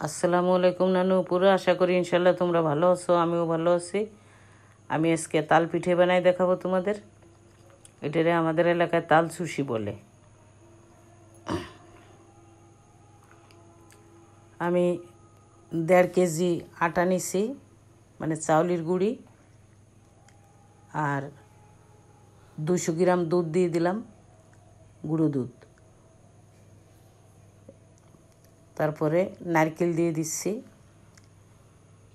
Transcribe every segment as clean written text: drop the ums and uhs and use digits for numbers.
আসসালামু আলাইকুম নানু পুরো আশা করি ইনশাল্লাহ তোমরা ভালো আছো, আমিও ভালো আছি। আমি আজকে তাল পিঠে বানাই দেখাবো তোমাদের। এটারে আমাদের এলাকায় তাল সুশি বলে। আমি 1.5 কেজি আটা নিছি, মানে চাউলের গুঁড়ি, আর 200 গ্রাম দুধ দিয়ে দিলাম, গুঁড়ো দুধ। তারপরে নারকেল দিয়ে দিচ্ছি।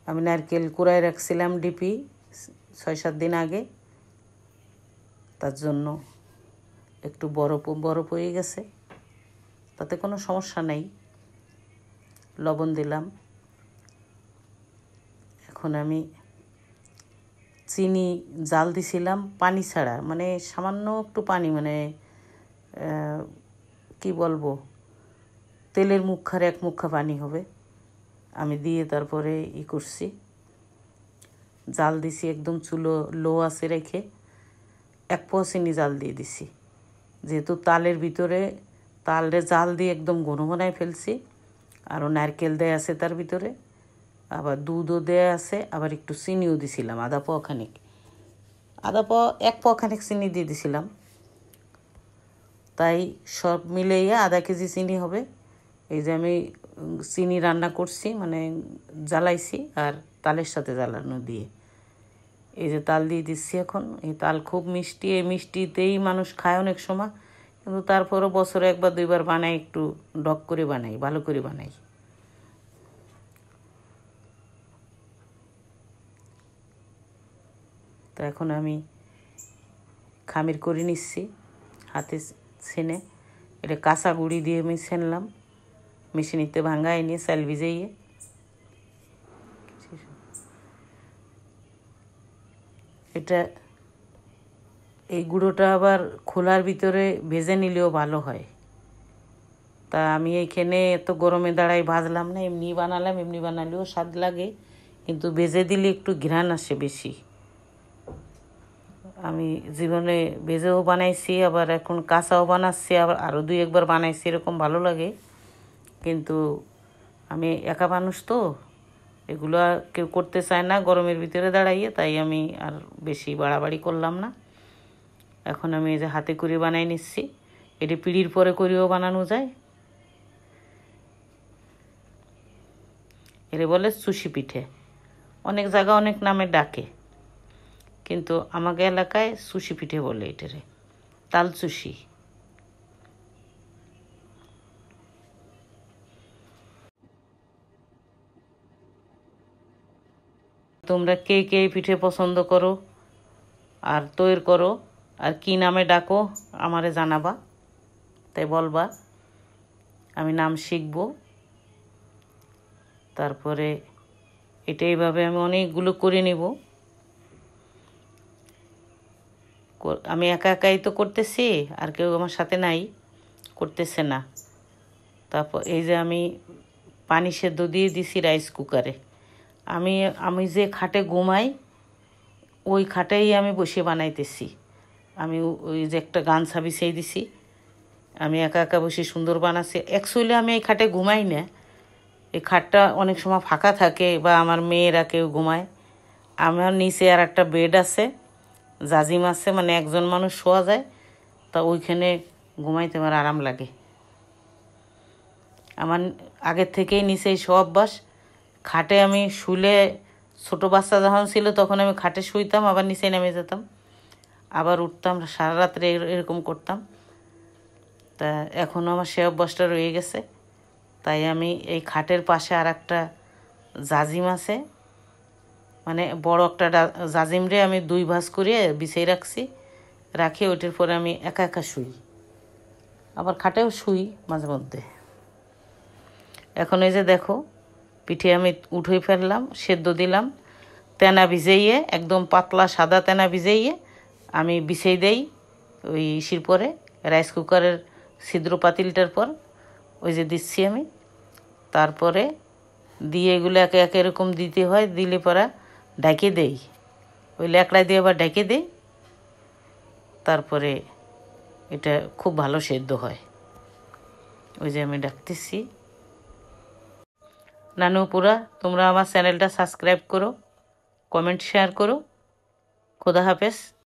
আমি নারকেল কুড়ায় রাখছিলাম ডিপি 6-7 দিন আগে, তার জন্য একটু বরফ হয়ে গেছে, তাতে কোনো সমস্যা নেই। লবণ দিলাম। এখন আমি চিনি জাল দিছিলাম পানি ছাড়া, মানে সামান্য একটু পানি, মানে কি বলবো, তেলের মুখার 1 মুখা পানি হবে। আমি দিয়ে তারপরে করছি, জাল দিছি একদম চুলো লো আছে রেখে। 1 পোয়া চিনি জাল দিয়ে দিছি, যেহেতু তালের ভিতরে তালের জাল দিয়ে একদম ঘন বানায় ফেলছি। আরও নারকেল দেয়া আছে তার ভিতরে, আবার দুধও দেয়া আছে, আবার একটু চিনিও দিছিলাম আধা পোয়া খানিক, 1 পোয়া খানিক চিনি দিয়ে দিছিলাম। তাই সব মিলাইয়া আধা কেজি চিনি হবে। এই যে আমি চিনি রান্না করছি, মানে জ্বালাইছি, আর তালের সাথে জ্বালানো দিয়ে এই যে তাল দিয়ে দিচ্ছি। এখন এই তাল খুব মিষ্টি, এই মিষ্টিতেই মানুষ খায় অনেক সময়, কিন্তু তারপরও বছরে 1 বা 2 বার বানাই, একটু ডক করে বানাই, ভালো করে বানাই। তো এখন আমি খামির করে নিচ্ছি হাতে ছেনে। এটা কাঁচা গুঁড়ি দিয়ে আমি ছেনলাম, মেশিনিতে ভাঙাই নিয়ে চাল ভিজাইয়ে। এটা এই গুঁড়োটা আবার খোলার ভিতরে ভেজে নিলেও ভালো হয়। তা আমি এইখানে এত গরমে দাঁড়াই ভাজলাম না, এমনি বানালাম। এমনি বানালেও স্বাদ লাগে, কিন্তু ভেজে দিলে একটু ঘ্রাণ আসে বেশি। আমি জীবনে ভেজেও বানাইছি, আবার এখন কাঁচাও বানাচ্ছি, আবার আরও 2-1 বার বানাইছি, এরকম ভালো লাগে। কিন্তু আমি একা মানুষ তো, এগুলো আর কেউ করতে চায় না গরমের ভিতরে দাঁড়াইয়ে, তাই আমি আর বেশি বাড়াবাড়ি করলাম না। এখন আমি এই যে হাতে করে বানাই নিচ্ছি। এটি পিঁড়ির পরে করেও বানানো যায়। এরে বলে সুশি পিঠে, অনেক জায়গা অনেক নামে ডাকে, কিন্তু আমাকে এলাকায় সুশি পিঠে বলে এটারে, তাল সুশি। তোমরা কে কে পিঠে পছন্দ করো আর তৈরি করো, আর কি নামে ডাকো আমারে জানাবা, তাই বলবা, আমি নাম শিখবো। তারপরে এটা এইভাবে আমি অনেকগুলো করে নিব। আমি একা একাই তো করতেছি, আর কেউ আমার সাথে নাই, করতেছে না। তারপর এই যে আমি পানি সেদ্ধ দিয়ে দিছি রাইস কুকারে। আমি আমি যে খাটে ঘুমাই, ওই খাটেই আমি বসে বানাইতেছি। আমি ওই যে একটা গামছা বিছিয়ে দিছি, আমি একা একা বসে সুন্দর বানাচ্ছি। অ্যাকচুয়ালি আমি এই খাটে ঘুমাই না, এই খাটটা অনেক সময় ফাঁকা থাকে, বা আমার মেয়েরা কেউ ঘুমায়। আমার নিচে আর একটা বেড আছে, জাজিম আছে, মানে একজন মানুষ শোয়া যায়, তা ওইখানে ঘুমাইতে আমার আরাম লাগে। আমার আগের থেকেই নিচেই শোয়া অভ্যাস। খাটে আমি শুলে, ছোটো বাচ্চা যখন ছিল তখন আমি খাটে শুইতাম, আবার নিচে নেমে যেতাম, আবার উঠতাম, সারা রাত্রে এরকম করতাম। তা এখনও আমার সে অভ্যাসটা রয়ে গেছে। তাই আমি এই খাটের পাশে আর একটা জাজিম আছে, মানে বড় একটা জাজিম রে আমি 2 ভাঁজ করে বিছিয়ে রাখছি, রাখি ওইটার পরে আমি একা একা শুই, আবার খাটেও শুই মাঝে মধ্যে। এখন এই যে দেখো, পিঠে আমি উঠে ফেললাম, সেদ্ধ দিলাম, তেনা ভিজাইয়ে, একদম পাতলা সাদা তেনা ভিজাইয়ে আমি বিছিয়ে দেই ওই ইসির পরে, রাইস কুকারের ছিদ্র পাতিলটার পর। ওই যে দিচ্ছি আমি, তারপরে দিয়ে এগুলো একে একে এরকম দিতে হয়, দিলে পরা ঢেকে দেই, ওই ল্যাকড়ায় দিয়ে আবার ঢেকে দেই। তারপরে এটা খুব ভালো সেদ্ধ হয়। ওই যে আমি ডাকতেছি, নানুপুরা, তোমরা আমার চ্যানেলটা সাবস্ক্রাইব করো, কমেন্ট শেয়ার করো। খোদা হাফেজ।